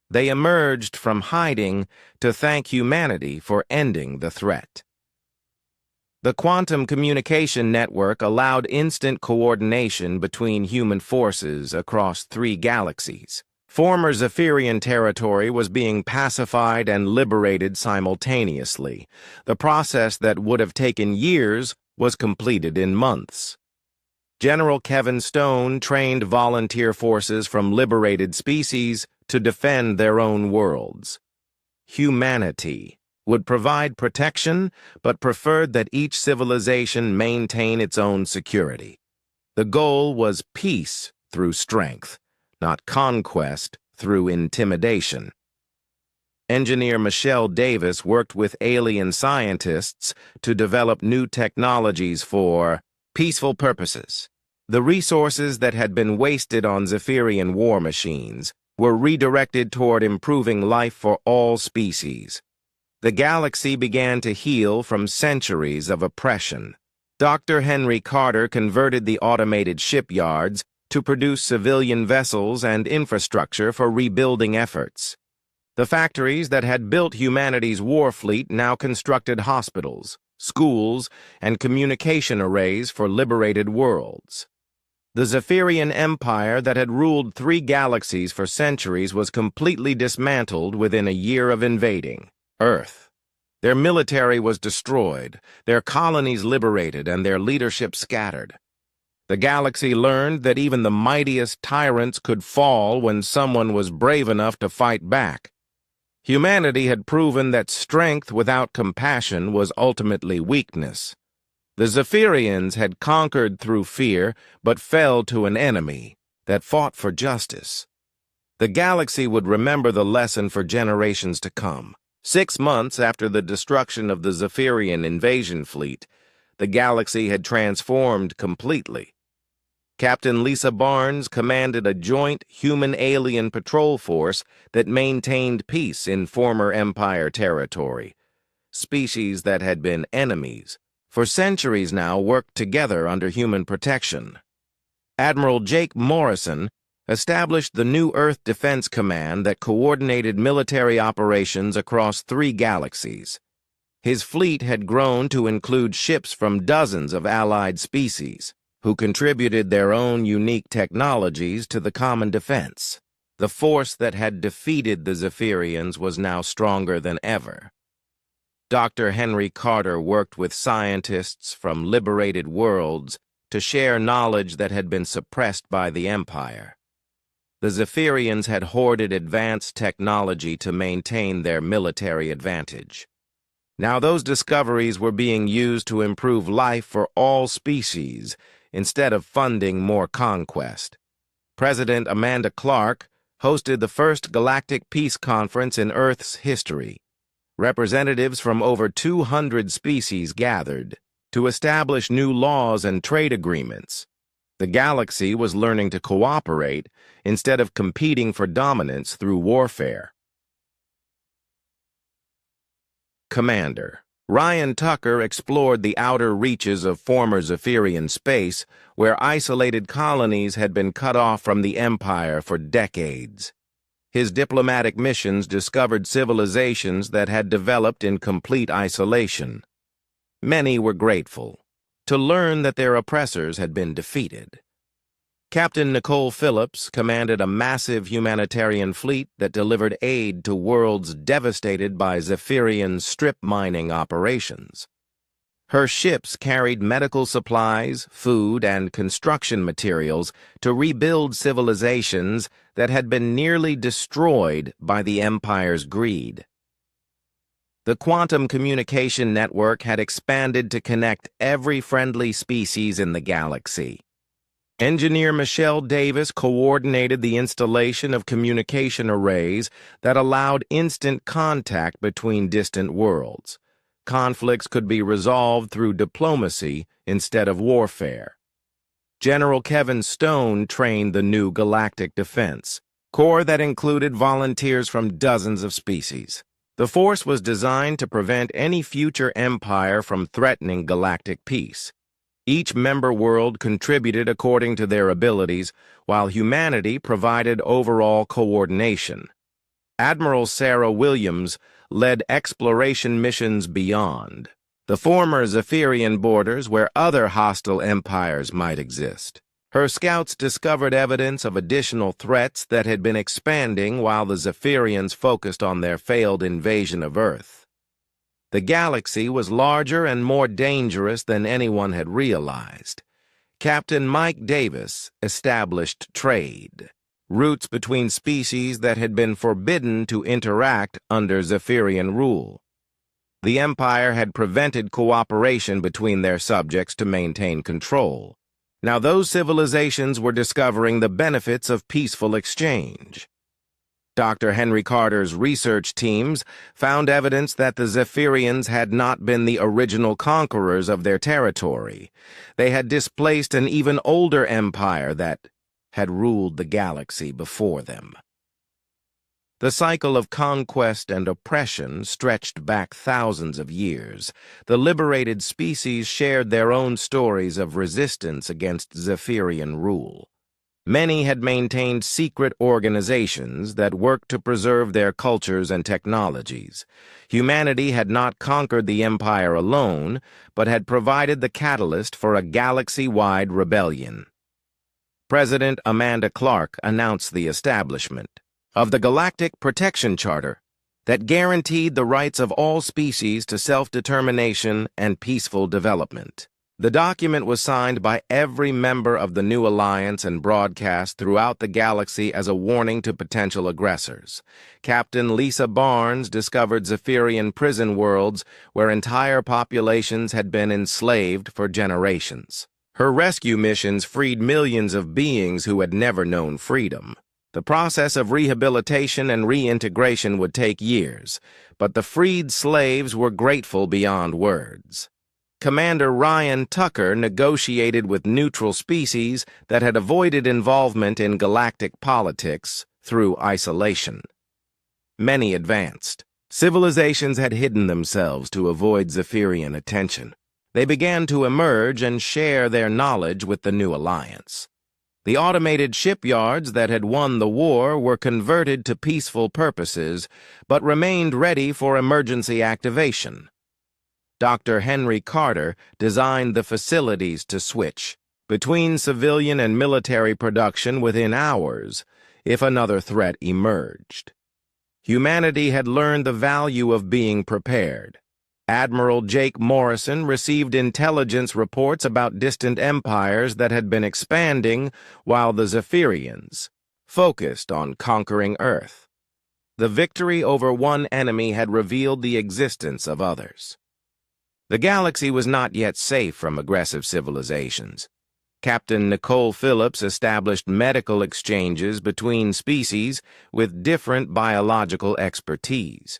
They emerged from hiding to thank humanity for ending the threat. The quantum communication network allowed instant coordination between human forces across 3 galaxies. Former Zephyrian territory was being pacified and liberated simultaneously. The process that would have taken years was completed in months. General Kevin Stone trained volunteer forces from liberated species to defend their own worlds. Humanity would provide protection, but preferred that each civilization maintain its own security. The goal was peace through strength, not conquest through intimidation. Engineer Michelle Davis worked with alien scientists to develop new technologies for peaceful purposes. The resources that had been wasted on Zephyrian war machines were redirected toward improving life for all species. The galaxy began to heal from centuries of oppression. Dr. Henry Carter converted the automated shipyards to produce civilian vessels and infrastructure for rebuilding efforts. The factories that had built humanity's war fleet now constructed hospitals, schools, and communication arrays for liberated worlds. The Zephyrian Empire that had ruled 3 galaxies for centuries was completely dismantled within a year of invading Earth. Their military was destroyed, their colonies liberated, and their leadership scattered. The galaxy learned that even the mightiest tyrants could fall when someone was brave enough to fight back. Humanity had proven that strength without compassion was ultimately weakness. The Zephyrians had conquered through fear, but fell to an enemy that fought for justice. The galaxy would remember the lesson for generations to come. 6 months after the destruction of the Zephyrian invasion fleet, the galaxy had transformed completely. Captain Lisa Barnes commanded a joint human-alien patrol force that maintained peace in former Empire territory. Species that had been enemies for centuries now worked together under human protection. Admiral Jake Morrison established the new Earth Defense Command that coordinated military operations across 3 galaxies. His fleet had grown to include ships from dozens of allied species, who contributed their own unique technologies to the common defense. The force that had defeated the Zephyrians was now stronger than ever. Dr. Henry Carter worked with scientists from liberated worlds to share knowledge that had been suppressed by the Empire. The Zephyrians had hoarded advanced technology to maintain their military advantage. Now those discoveries were being used to improve life for all species instead of funding more conquest. President Amanda Clark hosted the first Galactic Peace Conference in Earth's history. Representatives from over 200 species gathered to establish new laws and trade agreements. The galaxy was learning to cooperate instead of competing for dominance through warfare. Commander Ryan Tucker explored the outer reaches of former Zephyrian space, where isolated colonies had been cut off from the Empire for decades. His diplomatic missions discovered civilizations that had developed in complete isolation. Many were grateful to learn that their oppressors had been defeated. Captain Nicole Phillips commanded a massive humanitarian fleet that delivered aid to worlds devastated by Zephyrian strip mining operations. Her ships carried medical supplies, food, and construction materials to rebuild civilizations that had been nearly destroyed by the Empire's greed. The quantum communication network had expanded to connect every friendly species in the galaxy. Engineer Michelle Davis coordinated the installation of communication arrays that allowed instant contact between distant worlds. Conflicts could be resolved through diplomacy instead of warfare. General Kevin Stone trained the new Galactic Defense Corps that included volunteers from dozens of species. The force was designed to prevent any future empire from threatening galactic peace. Each member world contributed according to their abilities, while humanity provided overall coordination. Admiral Sarah Williams led exploration missions beyond the former Zephyrian borders where other hostile empires might exist. Her scouts discovered evidence of additional threats that had been expanding while the Zephyrians focused on their failed invasion of Earth. The galaxy was larger and more dangerous than anyone had realized. Captain Mike Davis established trade, routes between species that had been forbidden to interact under Zephyrian rule. The Empire had prevented cooperation between their subjects to maintain control. Now those civilizations were discovering the benefits of peaceful exchange. Dr. Henry Carter's research teams found evidence that the Zephyrians had not been the original conquerors of their territory. They had displaced an even older empire that had ruled the galaxy before them. The cycle of conquest and oppression stretched back thousands of years. The liberated species shared their own stories of resistance against Zephyrian rule. Many had maintained secret organizations that worked to preserve their cultures and technologies. Humanity had not conquered the Empire alone, but had provided the catalyst for a galaxy-wide rebellion. President Amanda Clark announced the establishment of the Galactic Protection Charter that guaranteed the rights of all species to self-determination and peaceful development. The document was signed by every member of the new alliance and broadcast throughout the galaxy as a warning to potential aggressors. Captain Lisa Barnes discovered Zephyrian prison worlds where entire populations had been enslaved for generations. Her rescue missions freed millions of beings who had never known freedom. The process of rehabilitation and reintegration would take years, but the freed slaves were grateful beyond words. Commander Ryan Tucker negotiated with neutral species that had avoided involvement in galactic politics through isolation. Many advanced. Civilizations had hidden themselves to avoid Zephyrian attention. They began to emerge and share their knowledge with the new alliance. The automated shipyards that had won the war were converted to peaceful purposes, but remained ready for emergency activation. Dr. Henry Carter designed the facilities to switch between civilian and military production within hours if another threat emerged. Humanity had learned the value of being prepared. Admiral Jake Morrison received intelligence reports about distant empires that had been expanding, while the Zephyrians focused on conquering Earth. The victory over one enemy had revealed the existence of others. The galaxy was not yet safe from aggressive civilizations. Captain Nicole Phillips established medical exchanges between species with different biological expertise.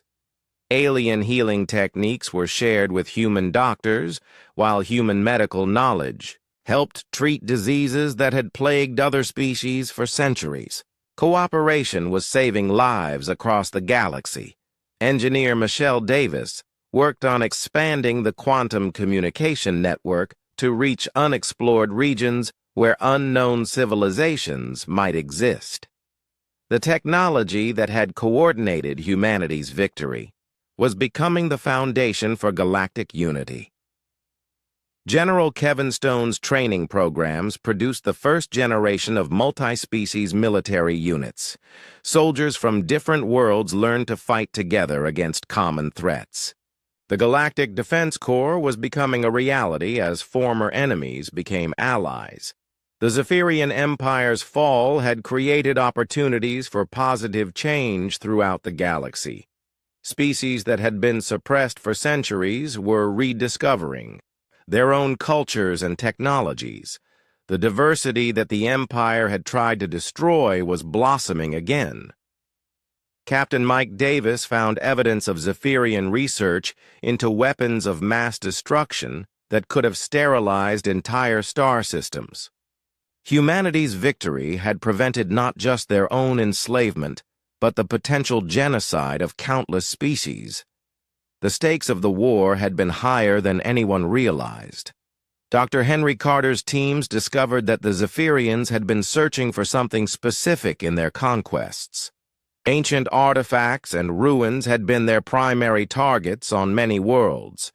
Alien healing techniques were shared with human doctors, while human medical knowledge helped treat diseases that had plagued other species for centuries. Cooperation was saving lives across the galaxy. Engineer Michelle Davis worked on expanding the quantum communication network to reach unexplored regions where unknown civilizations might exist. The technology that had coordinated humanity's victory was becoming the foundation for galactic unity. General Kevin Stone's training programs produced the first generation of multi-species military units. Soldiers from different worlds learned to fight together against common threats. The Galactic Defense Corps was becoming a reality as former enemies became allies. The Zephyrian Empire's fall had created opportunities for positive change throughout the galaxy. Species that had been suppressed for centuries were rediscovering their own cultures and technologies. The diversity that the Empire had tried to destroy was blossoming again. Captain Mike Davis found evidence of Zephyrian research into weapons of mass destruction that could have sterilized entire star systems. Humanity's victory had prevented not just their own enslavement, but the potential genocide of countless species. The stakes of the war had been higher than anyone realized. Dr. Henry Carter's teams discovered that the Zephyrians had been searching for something specific in their conquests. Ancient artifacts and ruins had been their primary targets on many worlds.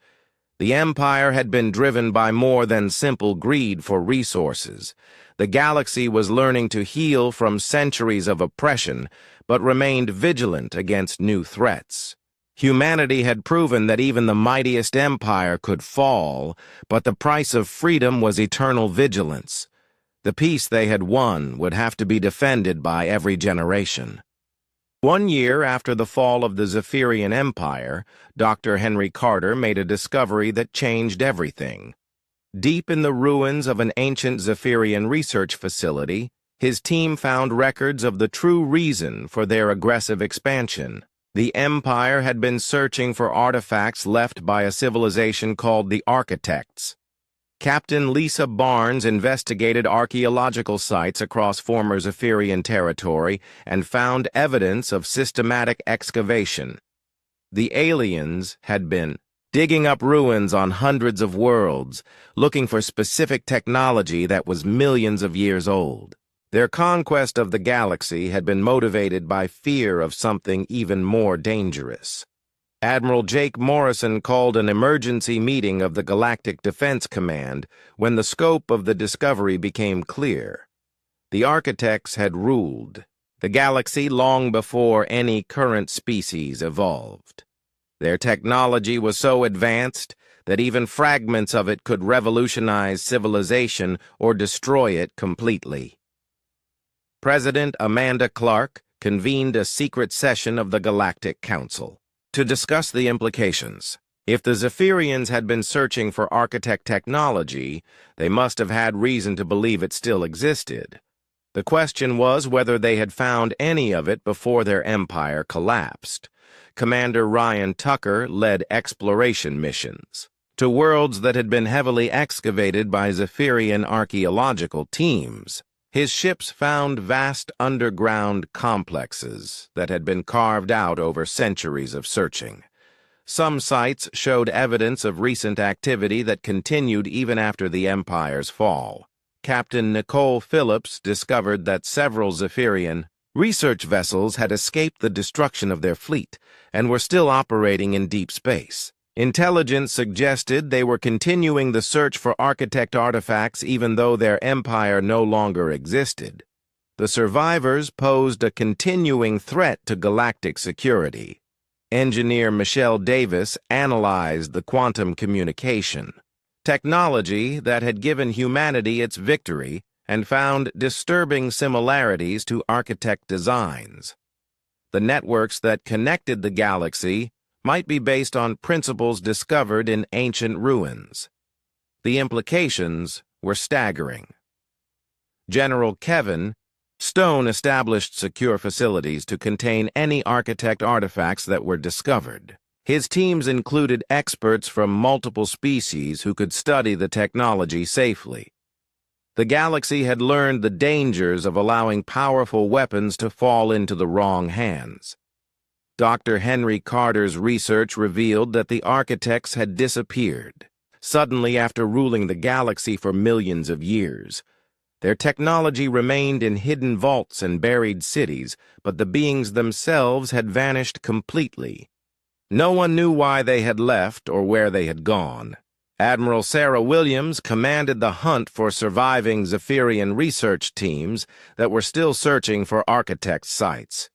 The Empire had been driven by more than simple greed for resources. The galaxy was learning to heal from centuries of oppression, but remained vigilant against new threats. Humanity had proven that even the mightiest empire could fall, but the price of freedom was eternal vigilance. The peace they had won would have to be defended by every generation. 1 year after the fall of the Zephyrian Empire, Dr. Henry Carter made a discovery that changed everything. Deep in the ruins of an ancient Zephyrian research facility, his team found records of the true reason for their aggressive expansion. The Empire had been searching for artifacts left by a civilization called the Architects. Captain Lisa Barnes investigated archaeological sites across former Zephyrian territory and found evidence of systematic excavation. The aliens had been digging up ruins on hundreds of worlds, looking for specific technology that was millions of years old. Their conquest of the galaxy had been motivated by fear of something even more dangerous. Admiral Jake Morrison called an emergency meeting of the Galactic Defense Command when the scope of the discovery became clear. The Architects had ruled the galaxy long before any current species evolved. Their technology was so advanced that even fragments of it could revolutionize civilization or destroy it completely. President Amanda Clark convened a secret session of the Galactic Council to discuss the implications. If the Zephyrians had been searching for architect technology, they must have had reason to believe it still existed. The question was whether they had found any of it before their empire collapsed. Commander Ryan Tucker led exploration missions to worlds that had been heavily excavated by Zephyrian archaeological teams. His ships found vast underground complexes that had been carved out over centuries of searching. Some sites showed evidence of recent activity that continued even after the Empire's fall. Captain Nicole Phillips discovered that several Zephyrian research vessels had escaped the destruction of their fleet and were still operating in deep space. Intelligence suggested they were continuing the search for architect artifacts even though their empire no longer existed. The survivors posed a continuing threat to galactic security. Engineer Michelle Davis analyzed the quantum communication technology that had given humanity its victory and found disturbing similarities to architect designs. The networks that connected the galaxy might be based on principles discovered in ancient ruins. The implications were staggering. General Kevin Stone established secure facilities to contain any architect artifacts that were discovered. His teams included experts from multiple species who could study the technology safely. The galaxy had learned the dangers of allowing powerful weapons to fall into the wrong hands. Dr. Henry Carter's research revealed that the architects had disappeared suddenly after ruling the galaxy for millions of years. Their technology remained in hidden vaults and buried cities, but the beings themselves had vanished completely. No one knew why they had left or where they had gone. Admiral Sarah Williams commanded the hunt for surviving Zephyrian research teams that were still searching for architect sites.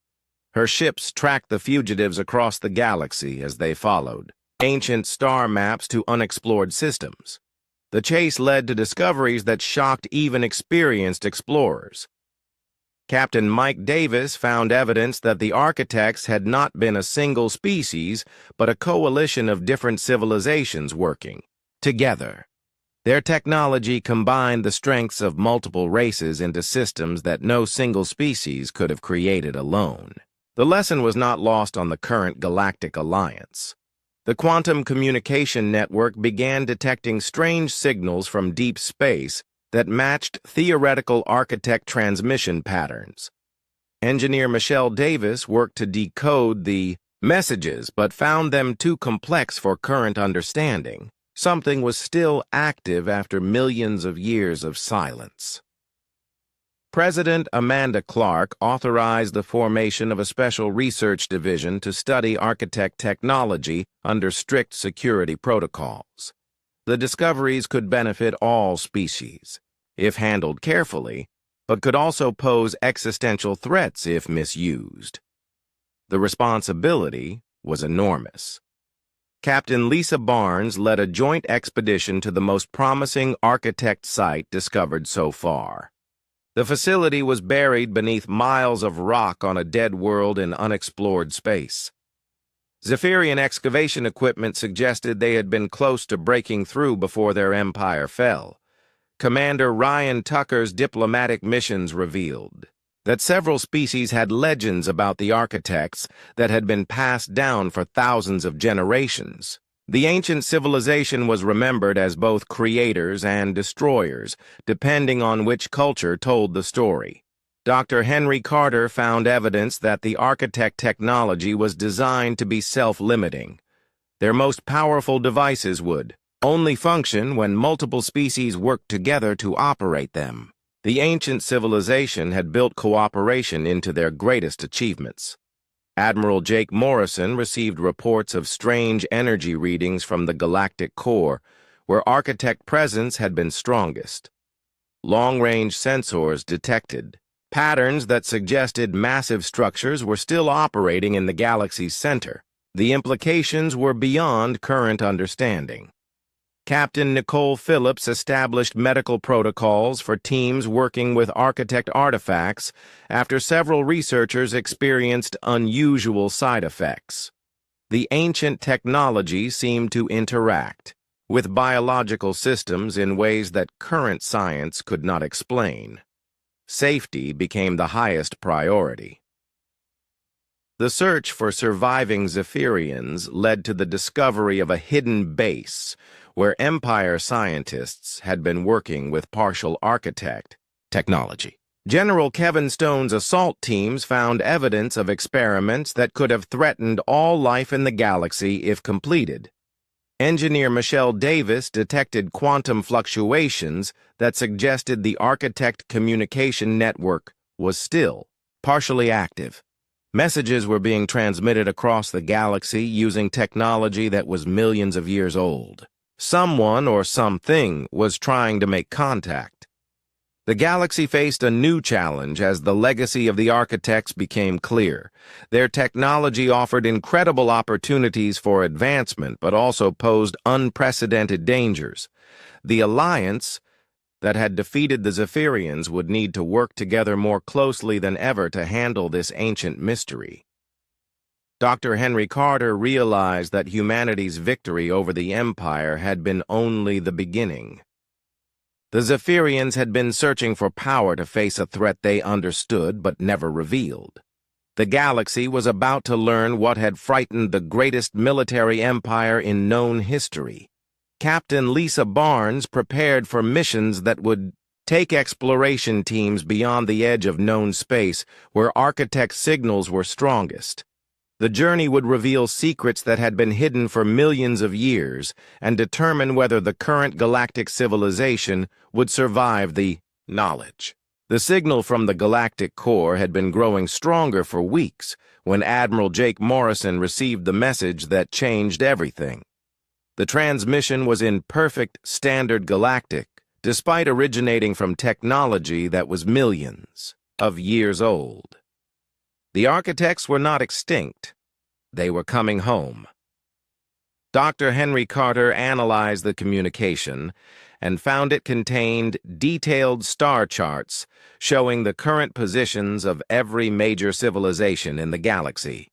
Her ships tracked the fugitives across the galaxy as they followed ancient star maps to unexplored systems. The chase led to discoveries that shocked even experienced explorers. Captain Mike Davis found evidence that the architects had not been a single species, but a coalition of different civilizations working together. Their technology combined the strengths of multiple races into systems that no single species could have created alone. The lesson was not lost on the current Galactic Alliance. The quantum communication network began detecting strange signals from deep space that matched theoretical architect transmission patterns. Engineer Michelle Davis worked to decode the messages but found them too complex for current understanding. Something was still active after millions of years of silence. President Amanda Clark authorized the formation of a special research division to study architect technology under strict security protocols. The discoveries could benefit all species, if handled carefully, but could also pose existential threats if misused. The responsibility was enormous. Captain Lisa Barnes led a joint expedition to the most promising architect site discovered so far. The facility was buried beneath miles of rock on a dead world in unexplored space. Zephyrian excavation equipment suggested they had been close to breaking through before their empire fell. Commander Ryan Tucker's diplomatic missions revealed that several species had legends about the architects that had been passed down for thousands of generations. The ancient civilization was remembered as both creators and destroyers, depending on which culture told the story. Dr. Henry Carter found evidence that the architect technology was designed to be self-limiting. Their most powerful devices would only function when multiple species worked together to operate them. The ancient civilization had built cooperation into their greatest achievements. Admiral Jake Morrison received reports of strange energy readings from the galactic core, where architect presence had been strongest. Long-range sensors detected patterns that suggested massive structures were still operating in the galaxy's center. The implications were beyond current understanding. Captain Nicole Phillips established medical protocols for teams working with architect artifacts after several researchers experienced unusual side effects. The ancient technology seemed to interact with biological systems in ways that current science could not explain. Safety became the highest priority. The search for surviving Zephyrians led to the discovery of a hidden base where Empire scientists had been working with partial architect technology. General Kevin Stone's assault teams found evidence of experiments that could have threatened all life in the galaxy if completed. Engineer Michelle Davis detected quantum fluctuations that suggested the architect communication network was still partially active. Messages were being transmitted across the galaxy using technology that was millions of years old. Someone or something was trying to make contact. The galaxy faced a new challenge as the legacy of the architects became clear. Their technology offered incredible opportunities for advancement, but also posed unprecedented dangers. The alliance that had defeated the Zephyrians would need to work together more closely than ever to handle this ancient mystery. Dr. Henry Carter realized that humanity's victory over the Empire had been only the beginning. The Zephyrians had been searching for power to face a threat they understood but never revealed. The galaxy was about to learn what had frightened the greatest military empire in known history. Captain Lisa Barnes prepared for missions that would take exploration teams beyond the edge of known space, where architect signals were strongest. The journey would reveal secrets that had been hidden for millions of years and determine whether the current galactic civilization would survive the knowledge. The signal from the galactic core had been growing stronger for weeks when Admiral Jake Morrison received the message that changed everything. The transmission was in perfect standard galactic, despite originating from technology that was millions of years old. The architects were not extinct. They were coming home. Dr. Henry Carter analyzed the communication and found it contained detailed star charts showing the current positions of every major civilization in the galaxy.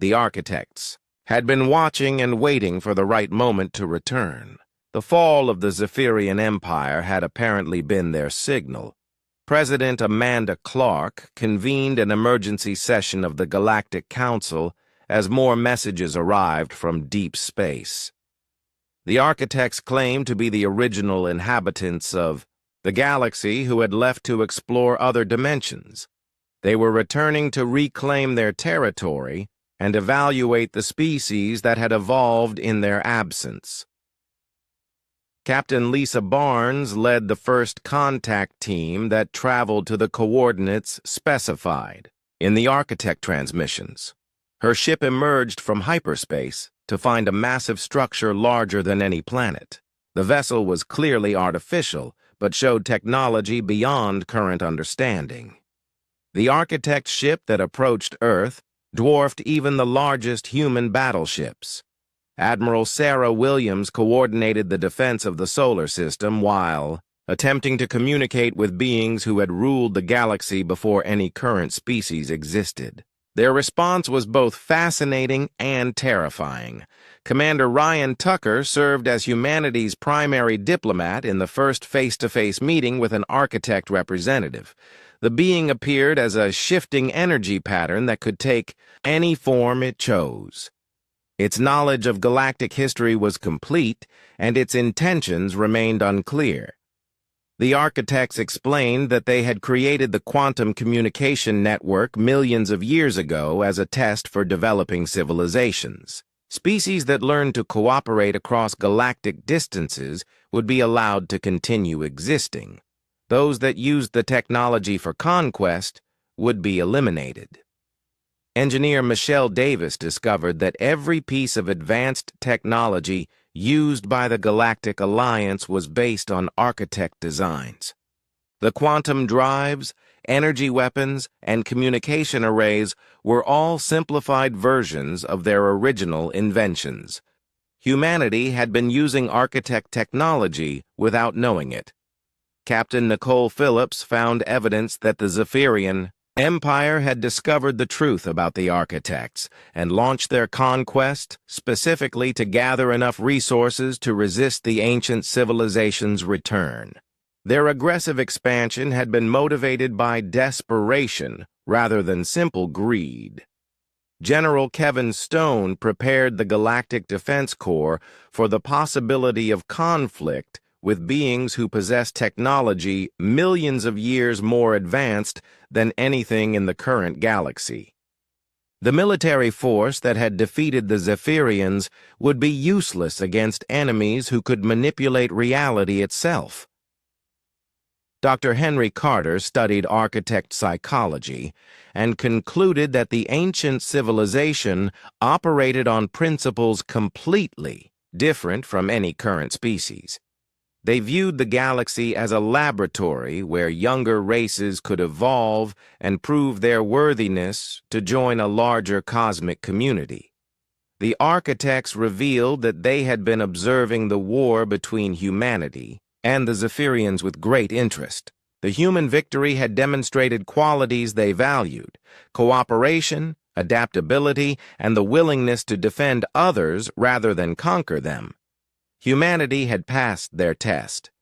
The architects had been watching and waiting for the right moment to return. The fall of the Zephyrian Empire had apparently been their signal. President Amanda Clark convened an emergency session of the Galactic Council as more messages arrived from deep space. The architects claimed to be the original inhabitants of the galaxy who had left to explore other dimensions. They were returning to reclaim their territory and evaluate the species that had evolved in their absence. Captain Lisa Barnes led the first contact team that traveled to the coordinates specified in the architect transmissions. Her ship emerged from hyperspace to find a massive structure larger than any planet. The vessel was clearly artificial, but showed technology beyond current understanding. The architect's ship that approached Earth dwarfed even the largest human battleships. Admiral Sarah Williams coordinated the defense of the solar system while attempting to communicate with beings who had ruled the galaxy before any current species existed. Their response was both fascinating and terrifying. Commander Ryan Tucker served as humanity's primary diplomat in the first face-to-face meeting with an architect representative. The being appeared as a shifting energy pattern that could take any form it chose. Its knowledge of galactic history was complete, and its intentions remained unclear. The architects explained that they had created the quantum communication network millions of years ago as a test for developing civilizations. Species that learned to cooperate across galactic distances would be allowed to continue existing. Those that used the technology for conquest would be eliminated. Engineer Michelle Davis discovered that every piece of advanced technology used by the Galactic Alliance was based on architect designs. The quantum drives, energy weapons, and communication arrays were all simplified versions of their original inventions. Humanity had been using architect technology without knowing it. Captain Nicole Phillips found evidence that the Zephyrian Empire had discovered the truth about the architects and launched their conquest specifically to gather enough resources to resist the ancient civilization's return. Their aggressive expansion had been motivated by desperation rather than simple greed. General Kevin Stone prepared the Galactic Defense Corps for the possibility of conflict with beings who possess technology millions of years more advanced than anything in the current galaxy. The military force that had defeated the Zephyrians would be useless against enemies who could manipulate reality itself. Dr. Henry Carter studied architect psychology and concluded that the ancient civilization operated on principles completely different from any current species. They viewed the galaxy as a laboratory where younger races could evolve and prove their worthiness to join a larger cosmic community. The architects revealed that they had been observing the war between humanity and the Zephyrians with great interest. The human victory had demonstrated qualities they valued: cooperation, adaptability, and the willingness to defend others rather than conquer them. Humanity had passed their test.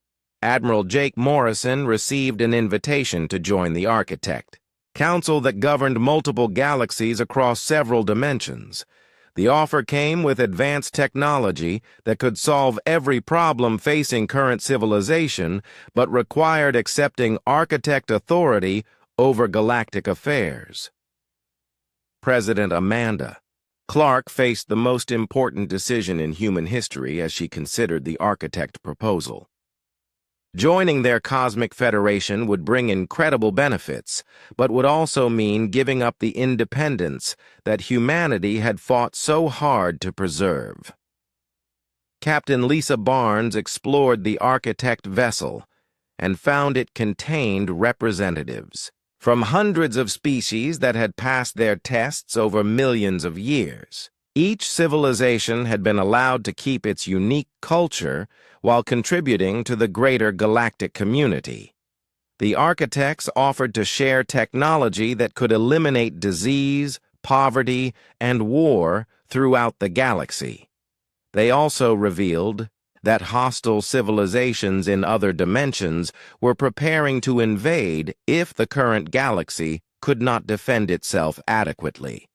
Admiral Jake Morrison received an invitation to join the Architect Council that governed multiple galaxies across several dimensions. The offer came with advanced technology that could solve every problem facing current civilization, but required accepting Architect authority over galactic affairs. President Amanda Clark faced the most important decision in human history as she considered the Architect proposal. Joining their cosmic federation would bring incredible benefits, but would also mean giving up the independence that humanity had fought so hard to preserve. Captain Lisa Barnes explored the Architect vessel and found it contained representatives from hundreds of species that had passed their tests over millions of years. Each civilization had been allowed to keep its unique culture while contributing to the greater galactic community. The architects offered to share technology that could eliminate disease, poverty, and war throughout the galaxy. They also revealed that hostile civilizations in other dimensions were preparing to invade if the current galaxy could not defend itself adequately.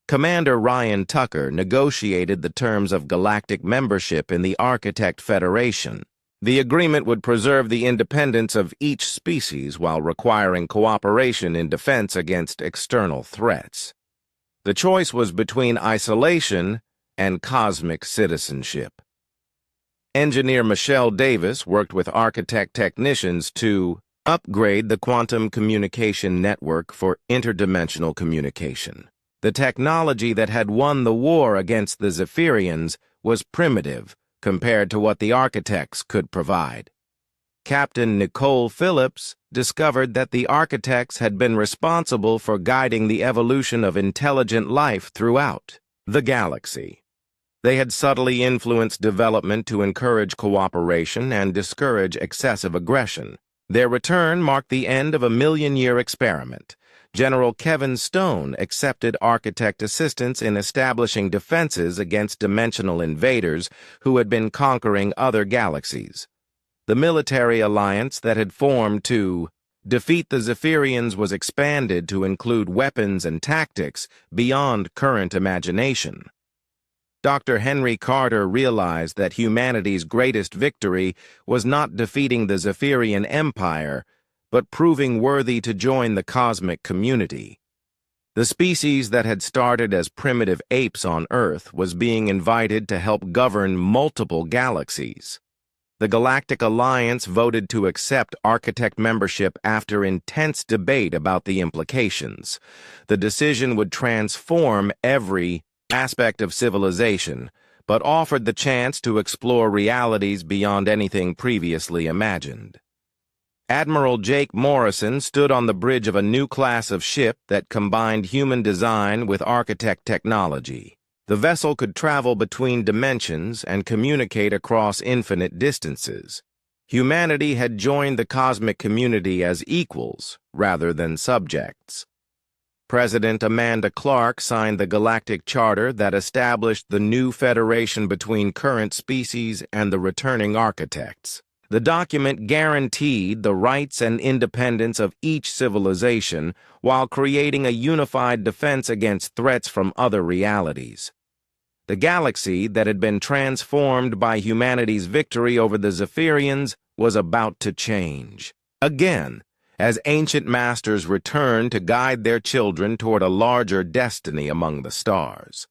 Commander Ryan Tucker negotiated the terms of galactic membership in the Architect Federation. The agreement would preserve the independence of each species while requiring cooperation in defense against external threats. The choice was between isolation and cosmic citizenship. Engineer Michelle Davis worked with architect technicians to upgrade the quantum communication network for interdimensional communication. The technology that had won the war against the Zephyrians was primitive compared to what the architects could provide. Captain Nicole Phillips discovered that the architects had been responsible for guiding the evolution of intelligent life throughout the galaxy. They had subtly influenced development to encourage cooperation and discourage excessive aggression. Their return marked the end of a million-year experiment. General Kevin Stone accepted architect assistance in establishing defenses against dimensional invaders who had been conquering other galaxies. The military alliance that had formed to defeat the Zephyrians was expanded to include weapons and tactics beyond current imagination. Dr. Henry Carter realized that humanity's greatest victory was not defeating the Zephyrian Empire, but proving worthy to join the cosmic community. The species that had started as primitive apes on Earth was being invited to help govern multiple galaxies. The Galactic Alliance voted to accept Architect membership after intense debate about the implications. The decision would transform every aspect of civilization, but offered the chance to explore realities beyond anything previously imagined. Admiral Jake Morrison stood on the bridge of a new class of ship that combined human design with architect technology. The vessel could travel between dimensions and communicate across infinite distances. Humanity had joined the cosmic community as equals rather than subjects. President Amanda Clark signed the Galactic Charter that established the new federation between current species and the returning architects. The document guaranteed the rights and independence of each civilization while creating a unified defense against threats from other realities. The galaxy that had been transformed by humanity's victory over the Zephyrians was about to change. Again, as ancient masters returned to guide their children toward a larger destiny among the stars.